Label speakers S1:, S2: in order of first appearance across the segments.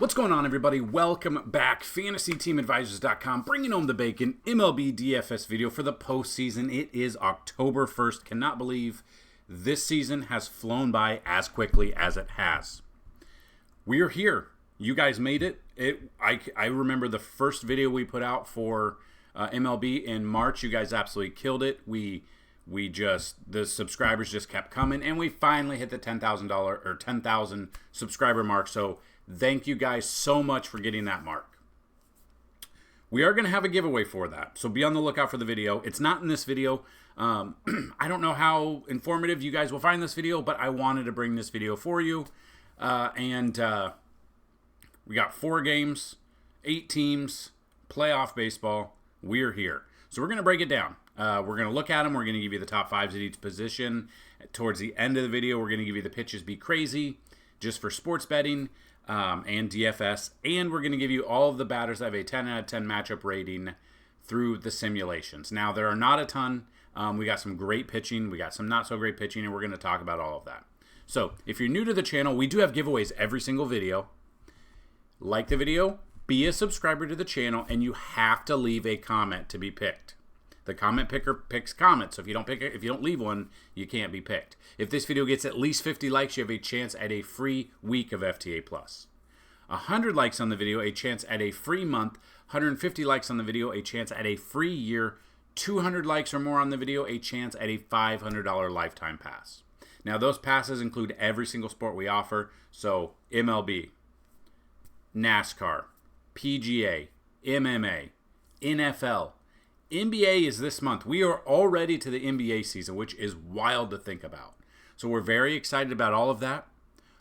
S1: What's going on, everybody? Welcome back. FantasyTeamAdvisors.com, bringing home the bacon. MLB DFS video for the postseason. It is October 1st. Cannot believe this season has flown by as quickly as it has. We're here. You guys made it. I remember the first video we put out for MLB in March. You guys absolutely killed it. The subscribers just kept coming, and we finally hit the $10,000 subscriber mark. So thank you guys so much for getting that mark. We are going to have a giveaway for that, so be on the lookout for the video. It's not in this video. I don't know how informative you guys will find this video, but I wanted to bring this video for you. We got 4 games, 8 teams, playoff baseball. We're here. So we're going to break it down. We're going to look at them. We're going to give you the top 5s at each position. Towards the end of the video, we're going to give you the pitches be crazy, just for sports betting and DFS. And we're going to give you all of the batters that have a 10 out of 10 matchup rating through the simulations. Now, there are not a ton. We got some great pitching. We got some not so great pitching, and we're going to talk about all of that. So if you're new to the channel, we do have giveaways every single video. Like the video, be a subscriber to the channel, and you have to leave a comment to be picked. The comment picker picks comments, so if you don't leave one, you can't be picked. If this video gets at least 50 likes, you have a chance at a free week of FTA+. 100 likes on the video, a chance at a free month. 150 likes on the video, a chance at a free year. 200 likes or more on the video, a chance at a $500 lifetime pass. Now, those passes include every single sport we offer, so MLB, NASCAR, PGA, MMA, NFL, NBA is this month. We are already to the NBA season, which is wild to think about. So we're very excited about all of that.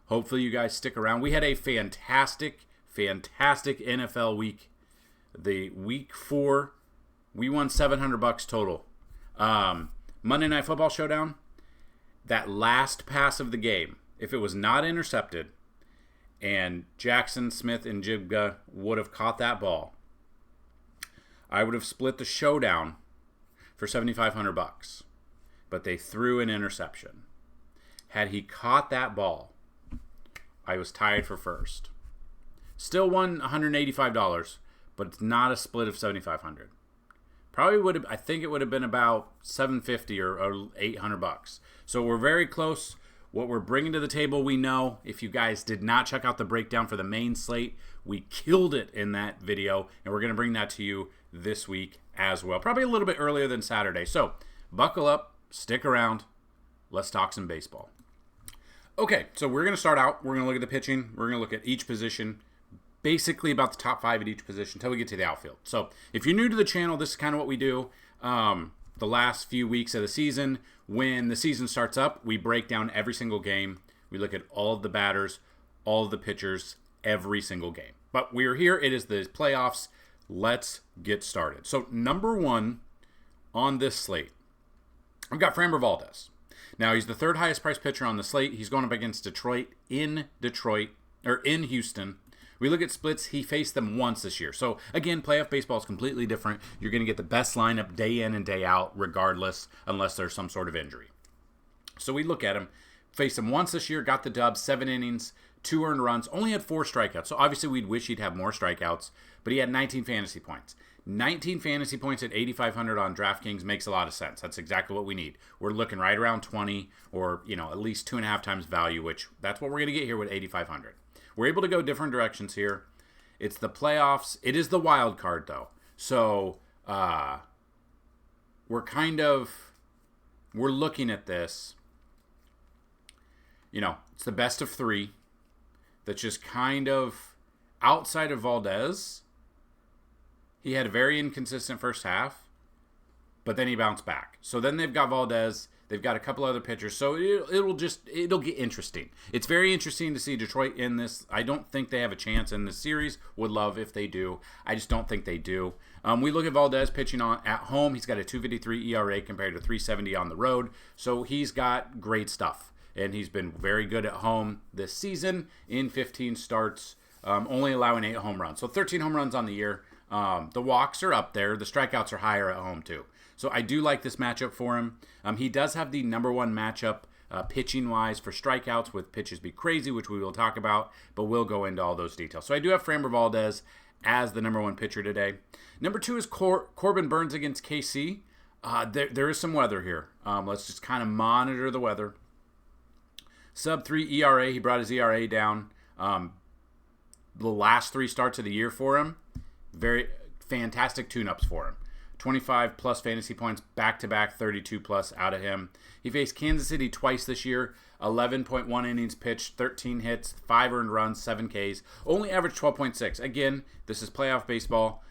S1: Hopefully you guys stick around. We had a fantastic NFL week. The week 4, we won $700 total. Monday Night Football Showdown, that last pass of the game, if it was not intercepted, and Jackson, Smith, and Jigba would have caught that ball, I would have split the showdown for $7,500. But they threw an interception. Had he caught that ball, I was tied for first. Still won $185, but it's not a split of $7,500. Probably would have. I think it would have been about $750 or $800. So we're very close. What we're bringing to the table, we know. If you guys did not check out the breakdown for the main slate, we killed it in that video, and we're going to bring that to you this week as well. Probably a little bit earlier than Saturday. So buckle up, stick around. Let's talk some baseball. Okay, so we're going to start out. We're going to look at the pitching. We're going to look at each position, basically about the top 5 at each position until we get to the outfield. So if you're new to the channel, this is kind of what we do. The last few weeks of the season, when the season starts up, we break down every single game. We look at all of the batters, all of the pitchers, every single game. But we're here. It is the playoffs. Let's get started. So number 1 on this slate, I've got Framber Valdez. Now, he's the 3rd highest priced pitcher on the slate. He's going up against in Houston. We look at splits. He faced them once this year. So, again, playoff baseball is completely different. You're going to get the best lineup day in and day out regardless, unless there's some sort of injury. So we look at him. Faced him once this year, got the dub, 7 innings, 2 earned runs, only had 4 strikeouts. So, obviously, we'd wish he'd have more strikeouts, but he had 19 fantasy points. 19 fantasy points at $8,500 on DraftKings makes a lot of sense. That's exactly what we need. We're looking right around 20 or, at least 2.5 times value, which that's what we're going to get here with $8,500. We're able to go different directions here. It's the playoffs. It is the wild card, though. So we're looking at this. It's the best of 3. That's just kind of outside of Valdez. He had a very inconsistent first half, but then he bounced back. So then they've got Valdez. They've got a couple other pitchers, so it'll get interesting. It's very interesting to see Detroit in this. I don't think they have a chance in this series. Would love if they do. I just don't think they do. We look at Valdez pitching at home. He's got a 2.53 ERA compared to 3.70 on the road, so he's got great stuff. And he's been very good at home this season in 15 starts, only allowing 8 home runs. So 13 home runs on the year. The walks are up there. The strikeouts are higher at home, too. So I do like this matchup for him. He does have the number 1 matchup pitching-wise for strikeouts with pitches be crazy, which we will talk about, but we'll go into all those details. So I do have Framber Valdez as the number 1 pitcher today. Number 2 is Corbin Burns against KC. There is some weather here. Let's just kind of monitor the weather. Sub 3 ERA. He brought his ERA down. The last 3 starts of the year for him. Very fantastic tune-ups for him. 25 plus fantasy points back-to-back, 32 plus out of him. He faced Kansas City twice this year. 11.1 innings pitched, 13 hits, 5 earned runs, 7 Ks. Only averaged 12.6. Again, this is playoff baseball.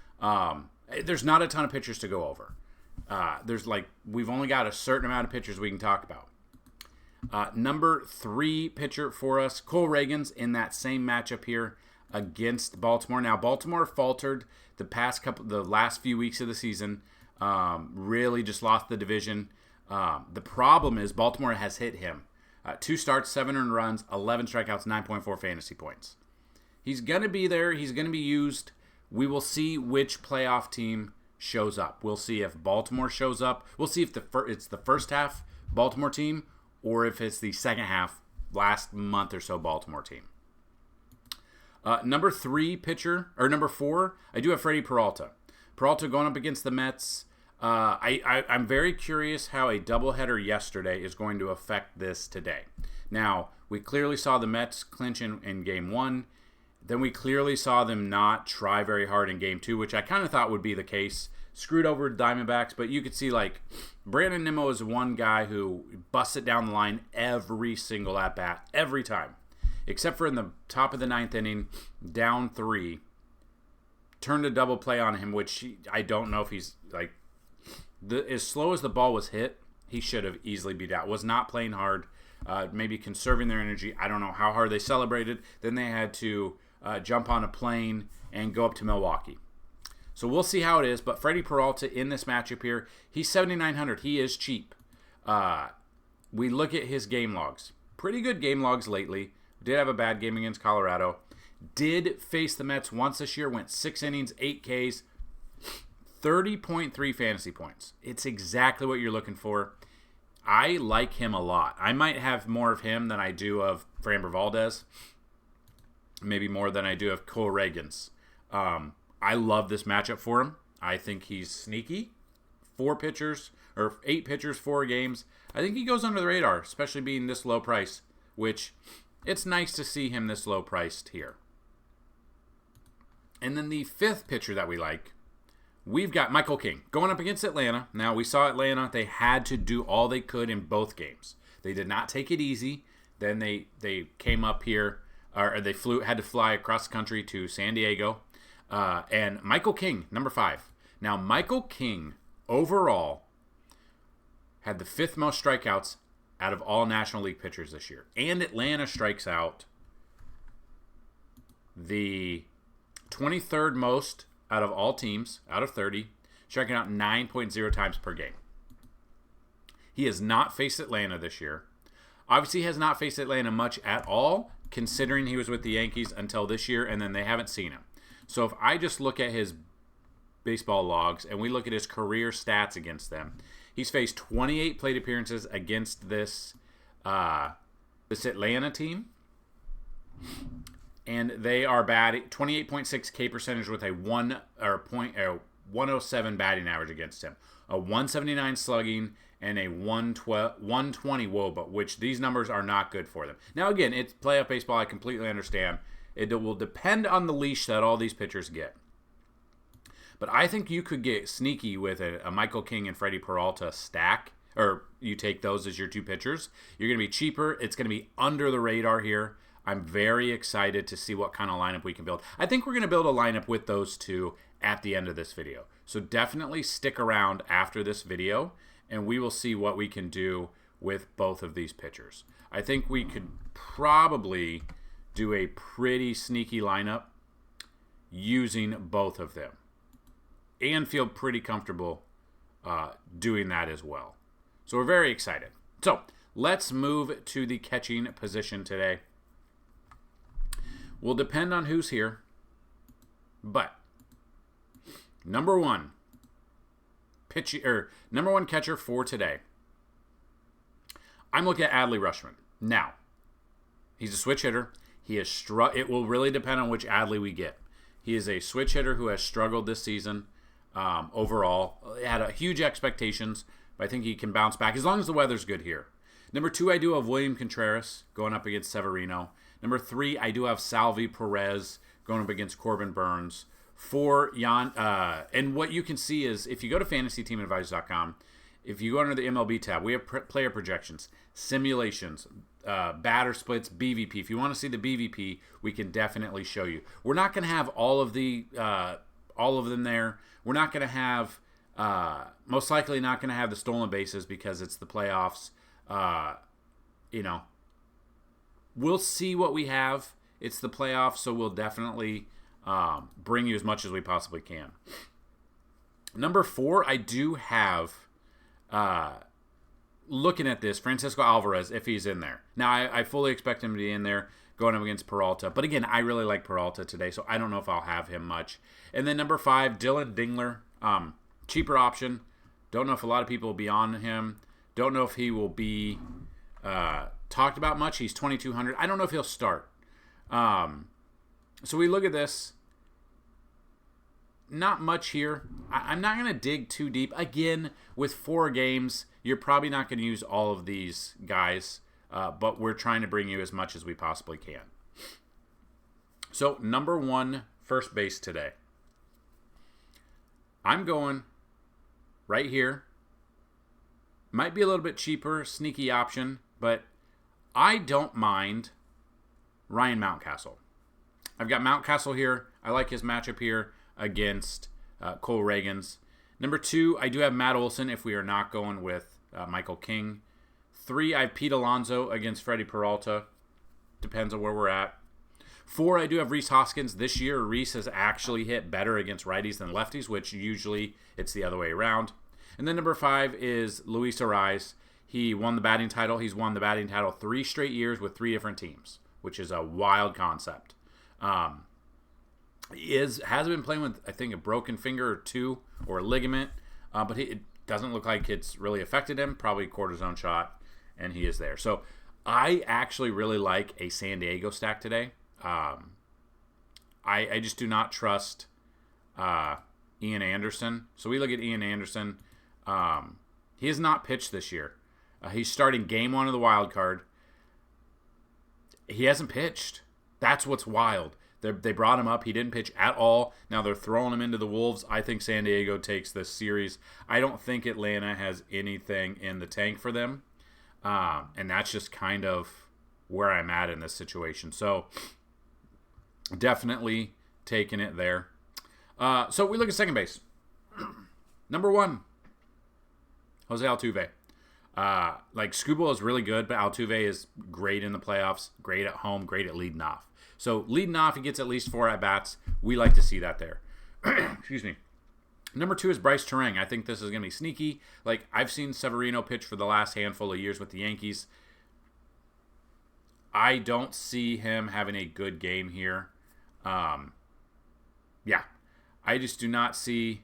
S1: There's not a ton of pitchers to go over. We've only got a certain amount of pitchers we can talk about. Number 3 pitcher for us, Cole Reagans, in that same matchup here against Baltimore. Now, Baltimore faltered the last few weeks of the season. Really just lost the division. The problem is Baltimore has hit him. 2 starts, 7 earned runs, 11 strikeouts, 9.4 fantasy points. He's going to be there. He's going to be used. We will see which playoff team shows up. We'll see if Baltimore shows up. We'll see if it's the first half Baltimore team or if it's the second half, last month or so Baltimore team. Number 4, I do have Freddie Peralta. Peralta going up against the Mets. I'm very curious how a doubleheader yesterday is going to affect this today. Now, we clearly saw the Mets clinch in Game 1. Then we clearly saw them not try very hard in Game 2, which I kind of thought would be the case. Screwed over Diamondbacks, but you could see, Brandon Nimmo is one guy who busts it down the line every single at-bat, every time. Except for in the top of the 9th inning, down 3. Turned a double play on him, which I don't know if he's, as slow as the ball was hit, he should have easily beat out. Was not playing hard, maybe conserving their energy. I don't know how hard they celebrated. Then they had to jump on a plane and go up to Milwaukee. So we'll see how it is. But Freddie Peralta in this matchup here, he's 7,900. He is cheap. We look at his game logs. Pretty good game logs lately. Did have a bad game against Colorado. Did face the Mets once this year. Went 6 innings, 8 Ks, 30.3 fantasy points. It's exactly what you're looking for. I like him a lot. I might have more of him than I do of Framber Valdez. Maybe more than I do of Cole Reagans. I love this matchup for him. I think he's sneaky. 8 pitchers, 4 games. I think he goes under the radar, especially being this low price, which it's nice to see him this low priced here. And then the 5th pitcher that we like, we've got Michael King going up against Atlanta. Now, we saw Atlanta. They had to do all they could in both games. They did not take it easy. Then they came up here, or they had to fly across the country to San Diego. And Michael King, number 5. Now, Michael King, overall, had the 5th most strikeouts out of all National League pitchers this year. And Atlanta strikes out the 23rd most out of all teams, out of 30, striking out 9.0 times per game. He has not faced Atlanta this year. Obviously, he has not faced Atlanta much at all, considering he was with the Yankees until this year, and then they haven't seen him. So if I just look at his baseball logs and we look at his career stats against them, he's faced 28 plate appearances against this Atlanta team, and they are batting 28.6 K percentage with a 107 batting average against him, a 179 slugging, and a 120 WOBA, which these numbers are not good for them. Now, again, it's playoff baseball. I completely understand. It will depend on the leash that all these pitchers get. But I think you could get sneaky with a Michael King and Freddie Peralta stack, or you take those as your 2 pitchers. You're going to be cheaper. It's going to be under the radar here. I'm very excited to see what kind of lineup we can build. I think we're going to build a lineup with those 2 at the end of this video. So definitely stick around after this video, and we will see what we can do with both of these pitchers. I think we could probably do a pretty sneaky lineup using both of them, and feel pretty comfortable doing that as well. So we're very excited. So let's move to the catching position today. Will depend on who's here, but number one catcher for today, I'm looking at Adley Rutschman. Now, he's a switch hitter. It will really depend on which Adley we get. He is a switch hitter who has struggled this season overall. Had huge expectations, but I think he can bounce back as long as the weather's good here. Number 2, I do have William Contreras going up against Severino. Number 3, I do have Salvi Perez going up against Corbin Burns. 4, Jan. And what you can see is if you go to FantasyTeamAdvisors.com, if you go under the MLB tab, we have player projections, simulations, batter splits, BVP. If you want to see the BVP, we can definitely show you. We're not going to have all of them there. We're not going to have, most likely not going to have the stolen bases because it's the playoffs. We'll see what we have. It's the playoffs, so we'll definitely bring you as much as we possibly can. Number 4, I do have, looking at this, Francisco Alvarez, if he's in there. Now, I fully expect him to be in there going up against Peralta. But again, I really like Peralta today, so I don't know if I'll have him much. And then number 5, Dylan Dingler. Cheaper option. Don't know if a lot of people will be on him. Don't know if he will be talked about much. He's 2,200. I don't know if he'll start. So we look at this. Not much here. I'm not going to dig too deep. Again, with 4 games, you're probably not going to use all of these guys, but we're trying to bring you as much as we possibly can. So, number 1, first base today. I'm going right here. Might be a little bit cheaper, sneaky option, but I don't mind Ryan Mountcastle. I've got Mountcastle here. I like his matchup here against Cole Reagans. Number 2, I do have Matt Olson if we are not going with Michael King. 3, I have Pete Alonso against Freddie Peralta. Depends on where we're at. 4, I do have Rhys Hoskins. This year, Rhys has actually hit better against righties than lefties, which usually it's the other way around. And then number 5 is Luis Ariz. He won the batting title. He's won the batting title 3 straight years with 3 different teams, which is a wild concept. Has been playing with, I think, a broken finger or 2 or a ligament, but it doesn't look like it's really affected him. Probably cortisone shot, and he is there. So I actually really like a San Diego stack today. I just do not trust Ian Anderson. So we look at Ian Anderson. He has not pitched this year. He's starting game 1 of the wild card. He hasn't pitched. That's what's wild. They brought him up. He didn't pitch at all. Now they're throwing him into the Wolves. I think San Diego takes this series. I don't think Atlanta has anything in the tank for them. And that's just kind of where I'm at in this situation. So definitely taking it there. So we look at second base. Number 1, Jose Altuve. Skubal is really good, but Altuve is great in the playoffs, great at home, great at leading off. So leading off, he gets at least 4 at-bats. We like to see that there. Excuse me. Number 2 is Bryce Terang. I think this is going to be sneaky. I've seen Severino pitch for the last handful of years with the Yankees. I don't see him having a good game here. I just do not see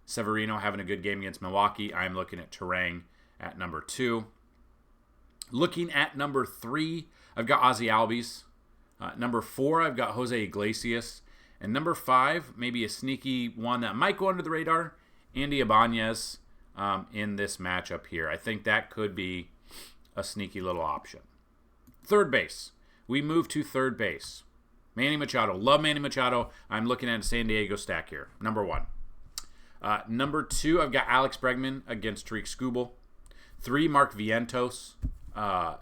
S1: Severino having a good game against Milwaukee. I'm looking at Terang at number 2. Looking at number 3, I've got Ozzie Albies. Number 4, I've got Jose Iglesias. And number 5, maybe a sneaky one that might go under the radar, Andy Ibanez in this matchup here. I think that could be a sneaky little option. Third base. We move to third base. Manny Machado. Love Manny Machado. I'm looking at a San Diego stack here. Number 1. Number 2, I've got Alex Bregman against Tariq Skubal. 3, Mark Vientos,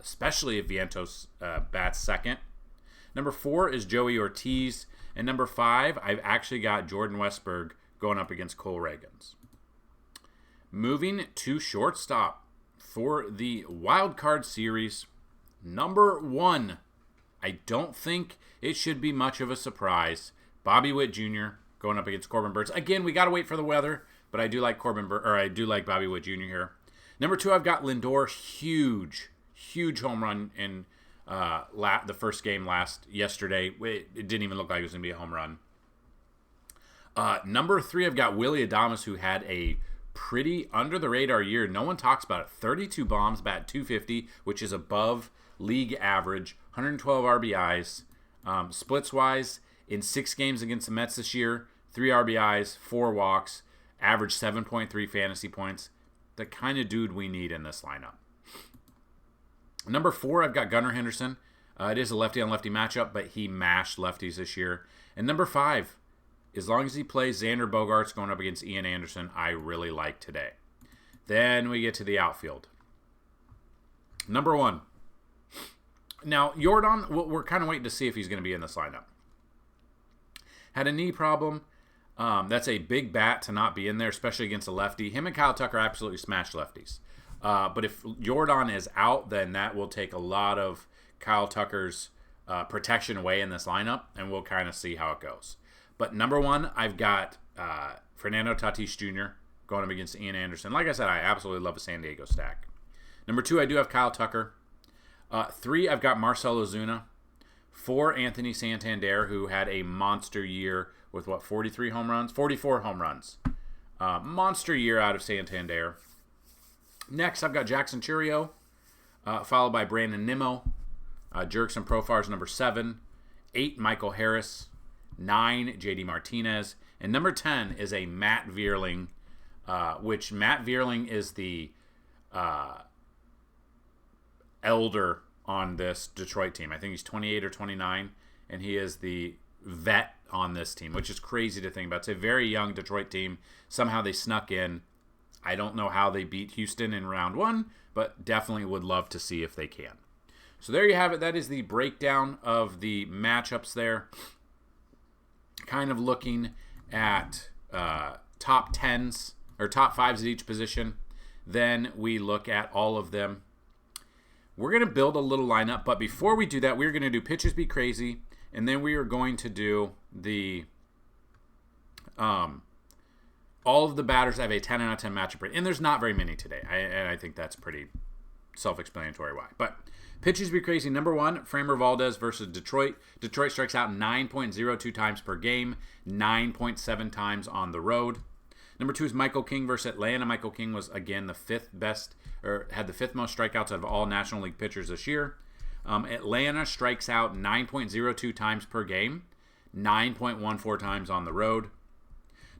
S1: especially if Vientos bats second. Number 4 is Joey Ortiz. And number 5, I've actually got Jordan Westburg going up against Cole Reagans. Moving to shortstop for the wild card series. Number 1, I don't think it should be much of a surprise. Bobby Witt Jr. going up against Corbin Burns. Again, we got to wait for the weather, but I do like I do like Bobby Witt Jr. here. Number 2, I've got Lindor. Huge home run in the first game yesterday. It didn't even look like it was going to be a home run. Number 3, I've got Willy Adames, who had a pretty under the radar year. No one talks about it. 32 bombs, bat 250, which is above league average. 112 RBIs. Splits wise, in 6 games against the Mets this year, 3 RBIs, 4 walks, average 7.3 fantasy points. The kind of dude we need in this lineup. Number 4, I've got Gunnar Henderson. It is a lefty-on-lefty matchup, but he mashed lefties this year. And number 5, as long as he plays Xander Bogaerts going up against Ian Anderson, I really like today. Then we get to the outfield. Number 1. Now, Jordan, we're kind of waiting to see if he's going to be in this lineup. Had a knee problem. That's a big bat to not be in there, especially against a lefty. Him and Kyle Tucker absolutely smash lefties. But if Jordan is out, then that will take a lot of Kyle Tucker's protection away in this lineup, and we'll kind of see how it goes. But number 1, I've got Fernando Tatis Jr. going up against Ian Anderson. Like I said, I absolutely love a San Diego stack. Number 2, I do have Kyle Tucker. 3, I've got Marcell Ozuna. 4, Anthony Santander, who had a monster year with, 44 home runs. Monster year out of Santander. Next, I've got Jackson Chourio, followed by Brandon Nimmo. Jerks and Profar's number 7. 8, Michael Harris. 9, JD Martinez. And number 10 is a Matt Vierling, which Matt Vierling is the elder on this Detroit team. I think he's 28 or 29, and he is the vet on this team, which is crazy to think about. It's a very young Detroit team. Somehow they snuck in. I don't know how they beat Houston in round 1, but definitely would love to see if they can. So there you have it. That is the breakdown of the matchups there. Kind of looking at top 10s or top 5s at each position. Then we look at all of them. We're going to build a little lineup, but before we do that, we're going to do Pitchers Be Crazy, and then we are going to do the all of the batters have a 10 out of 10 matchup rate, and there's not very many today, and I think that's pretty self-explanatory why. But Pitchers Be Crazy, number 1, Framber Valdez versus Detroit. Detroit strikes out 9.02 times per game, 9.7 times on the road. Number 2 is Michael King versus Atlanta. Michael King was, again, the 5th best, or had the 5th most strikeouts out of all National League pitchers this year. Atlanta strikes out 9.02 times per game, 9.14 times on the road.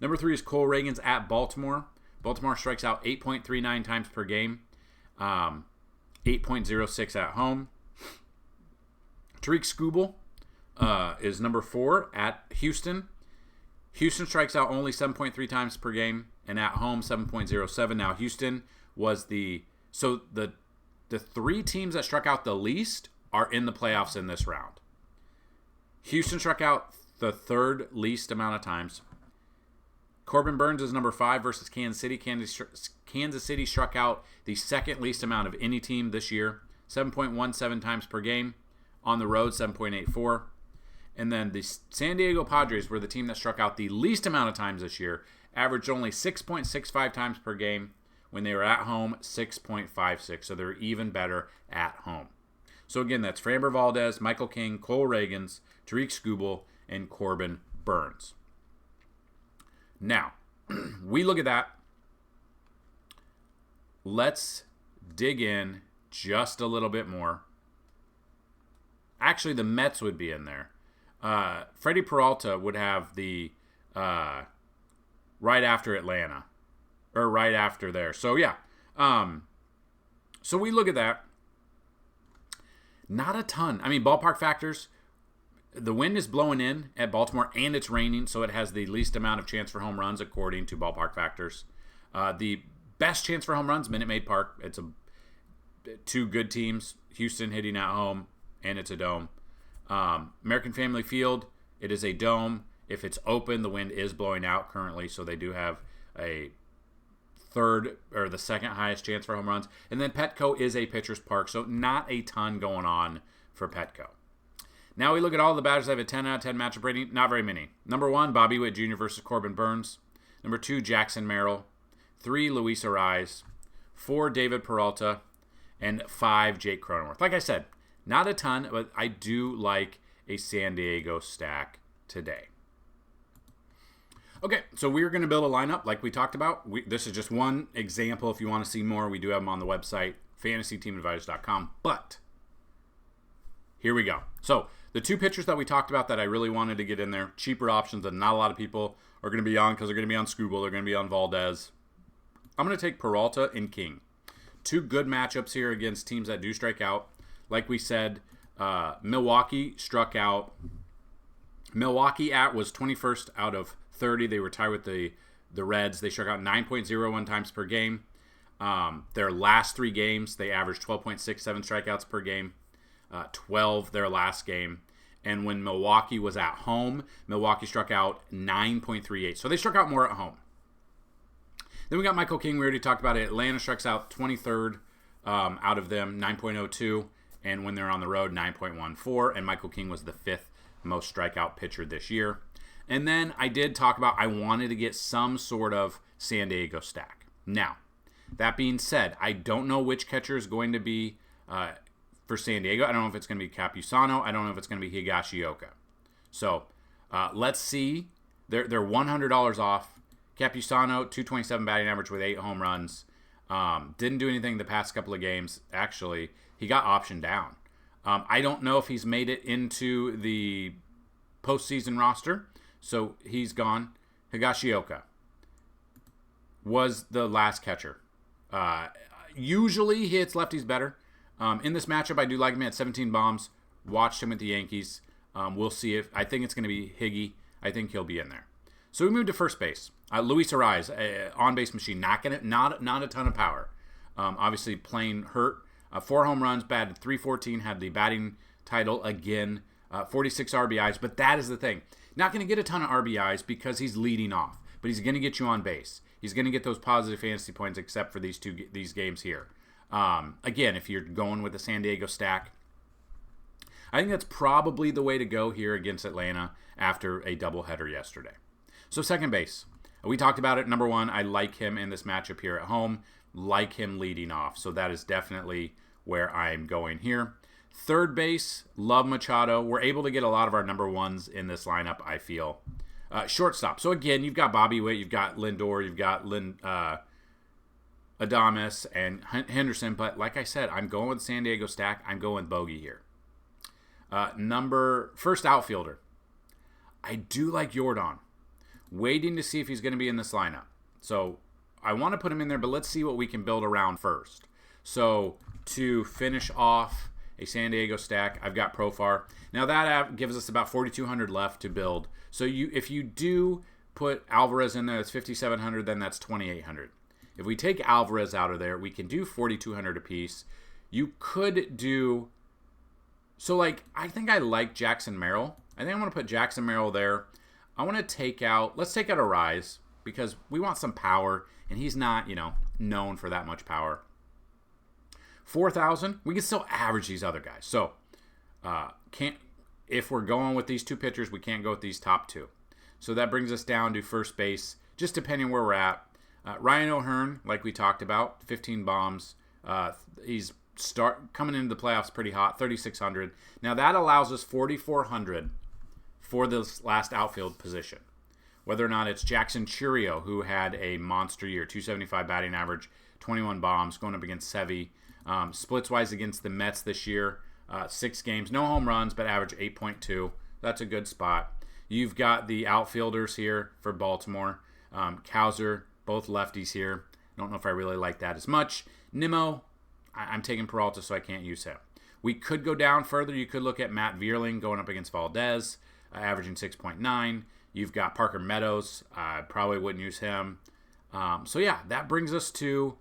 S1: Number 3 is Cole Reagans at Baltimore. Baltimore strikes out 8.39 times per game, 8.06 at home. Tariq Skubal is number 4 at Houston. Houston strikes out only 7.3 times per game, and at home 7.07. Now Houston was the 3 teams that struck out the least are in the playoffs in this round. Houston struck out the 3rd least amount of times. Corbin Burns is number 5 versus Kansas City. Kansas City struck out the 2nd least amount of any team this year, 7.17 times per game. On the road, 7.84. And then the San Diego Padres were the team that struck out the least amount of times this year, averaged only 6.65 times per game. When they were at home, 6.56. So they're even better at home. So again, that's Framber Valdez, Michael King, Cole Reagans, Tariq Skubal, and Corbin Burns. Now, we look at that. Let's dig in just a little bit more. Actually, the Mets would be in there. Freddie Peralta would have the right after Atlanta. Or right after there. So, yeah. So we look at that. Not a ton. I mean, ballpark factors. The wind is blowing in at Baltimore, and it's raining, so it has the least amount of chance for home runs according to ballpark factors. The best chance for home runs, Minute Maid Park. It's 2 good teams. Houston hitting at home, and it's a dome. American Family Field, it is a dome. If it's open, the wind is blowing out currently, so they do have a 3rd or the 2nd highest chance for home runs. And then Petco is a pitcher's park, so not a ton going on for Petco. Now we look at all the batters that have a 10 out of 10 matchup rating. Not very many. Number 1, Bobby Witt Jr. versus Corbin Burns. Number 2, Jackson Merrill. 3, Luis Ariz. 4, David Peralta. And 5, Jake Cronenworth. Like I said, not a ton, but I do like a San Diego stack today. Okay, so we're going to build a lineup like we talked about. This is just one example. If you want to see more, we do have them on the website, FantasyTeamAdvisors.com. But here we go. So the two pitchers that we talked about that I really wanted to get in there, cheaper options that not a lot of people are going to be on because they're going to be on Skubal, they're going to be on Valdez. I'm going to take Peralta and King. Two good matchups here against teams that do strike out. Like we said, Milwaukee struck out. Milwaukee was 21st out of 30. They were tied with the Reds. They struck out 9.01 times per game. Their last 3 games, they averaged 12.67 strikeouts per game. 12 their last game. And when Milwaukee was at home, Milwaukee struck out 9.38. So they struck out more at home. Then we got Michael King. We already talked about it. Atlanta strikes out 23rd out of them, 9.02. And when they're on the road, 9.14. And Michael King was the 5th most strikeout pitcher this year. And then I did talk about I wanted to get some sort of San Diego stack. Now, that being said, I don't know which catcher is going to be for San Diego. I don't know if it's going to be Capusano. I don't know if it's going to be Higashioka. So let's see. They're $100 off. Capusano, 227 batting average with 8 home runs. Didn't do anything the past couple of games. Actually, he got optioned down. I don't know if he's made it into the postseason roster, so he's gone. Higashioka was the last catcher. Usually he hits lefties better. In this matchup, I do like him at 17 bombs. Watched him at the Yankees. We'll see if I think it's going to be Higgy. I think he'll be in there. So we move to first base. Luis Ariz, on-base machine, not a ton of power. Obviously playing hurt. 4 home runs, batted .314, had the batting title again. 46 RBIs, but that is the thing. Not going to get a ton of RBIs because he's leading off, but he's going to get you on base. He's going to get those positive fantasy points except for these games here. Again, if you're going with the San Diego stack, I think that's probably the way to go here against Atlanta after a doubleheader yesterday. So second base. We talked about it. Number 1, I like him in this matchup here at home. Like him leading off. So that is definitely where I'm going here. Third base, love Machado. We're able to get a lot of our number 1s in this lineup, I feel. Shortstop. So again, you've got Bobby Witt, you've got Lindor, you've got Adames and Henderson. But like I said, I'm going with San Diego stack. I'm going with Bogey here. First outfielder. I do like Jordan. Waiting to see if he's going to be in this lineup. So I want to put him in there, but let's see what we can build around first. So to finish off a San Diego stack, I've got Profar. Now that gives us about 4,200 left to build. So if you do put Alvarez in there, that's 5,700, then that's 2,800. If we take Alvarez out of there, we can do 4,200 apiece. You could do... So, I think I like Jackson Merrill. I think I'm going to put Jackson Merrill there. I want to take out... Let's take out Ariz because we want some power, and he's not, known for that much power. 4,000, we can still average these other guys. So, if we're going with these two pitchers, we can't go with these top 2. So that brings us down to first base, just depending where we're at. Ryan O'Hearn, like we talked about, 15 bombs. He's coming into the playoffs pretty hot, 3,600. Now that allows us 4,400 for this last outfield position. Whether or not it's Jackson Churio, who had a monster year, 275 batting average, 21 bombs, going up against Sevy. Splits-wise against the Mets this year, 6 games, no home runs, but average 8.2. That's a good spot. You've got the outfielders here for Baltimore. Cowser, both lefties here. I don't know if I really like that as much. Nimmo, I'm taking Peralta, so I can't use him. We could go down further. You could look at Matt Vierling going up against Valdez, averaging 6.9. You've got Parker Meadows. I probably wouldn't use him. So, yeah, that brings us to...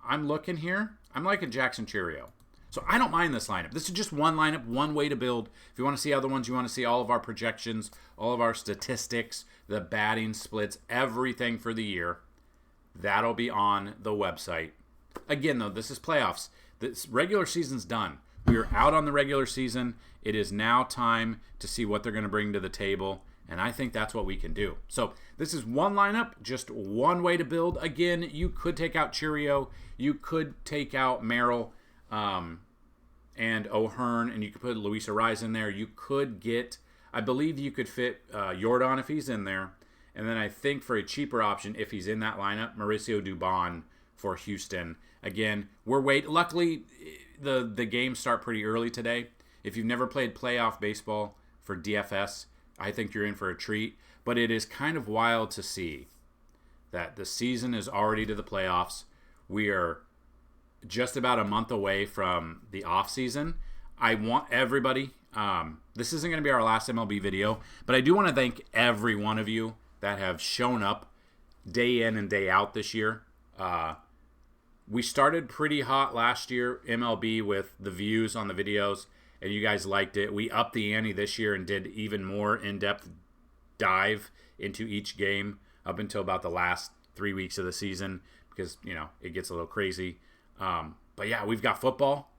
S1: I'm looking here. I'm liking Jackson Churio. So I don't mind this lineup. This is just one lineup, one way to build. If you want to see other ones, you want to see all of our projections, all of our statistics, the batting splits, everything for the year, that'll be on the website. Again, though, this is playoffs. This regular season's done. We are out on the regular season. It is now time to see what they're going to bring to the table, and I think that's what we can do. So this is one lineup, just one way to build. Again, you could take out Churio. You could take out Merrill and O'Hearn, and you could put Luis Ariz in there. You could get I believe you could fit Jordan if he's in there. And then I think for a cheaper option, if he's in that lineup, Mauricio Dubon for Houston. Again, luckily, the games start pretty early today. If you've never played playoff baseball for DFS, I think you're in for a treat. But it is kind of wild to see that the season is already to the playoffs. We are just about a month away from the off season. I want everybody, this isn't going to be our last MLB video, but I do want to thank every one of you that have shown up day in and day out this year. We started pretty hot last year, MLB, with the views on the videos, and you guys liked it. We upped the ante this year and did even more in-depth dive into each game up until about the last 3 weeks of the season because, it gets a little crazy. But yeah, we've got football.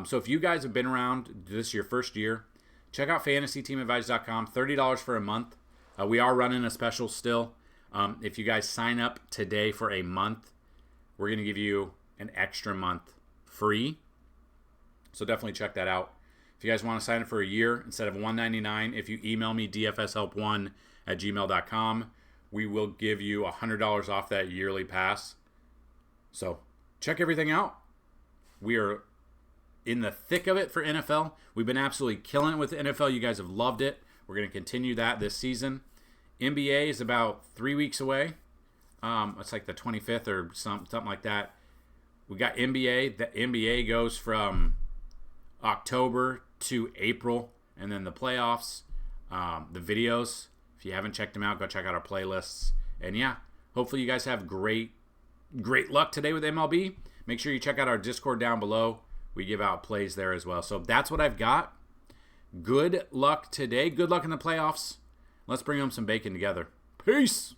S1: So if you guys have been around, this is your first year, check out FantasyTeamAdvisors.com, $30 for a month. We are running a special still. If you guys sign up today for a month, we're going to give you an extra month free. So definitely check that out. If you guys want to sign up for a year instead of $199, if you email me dfshelp1@gmail.com, we will give you $100 off that yearly pass. So check everything out. We are in the thick of it for NFL. We've been absolutely killing it with the NFL. You guys have loved it. We're going to continue that this season. NBA is about 3 weeks away. It's like the 25th or something like that. We got NBA. The NBA goes from October to April, and then the playoffs, the videos. If you haven't checked them out, go check out our playlists. And yeah, hopefully you guys have great luck today with MLB. Make sure you check out our Discord down below. We give out plays there as well. So that's what I've got. Good luck today. Good luck in the playoffs. Let's bring home some bacon together. Peace.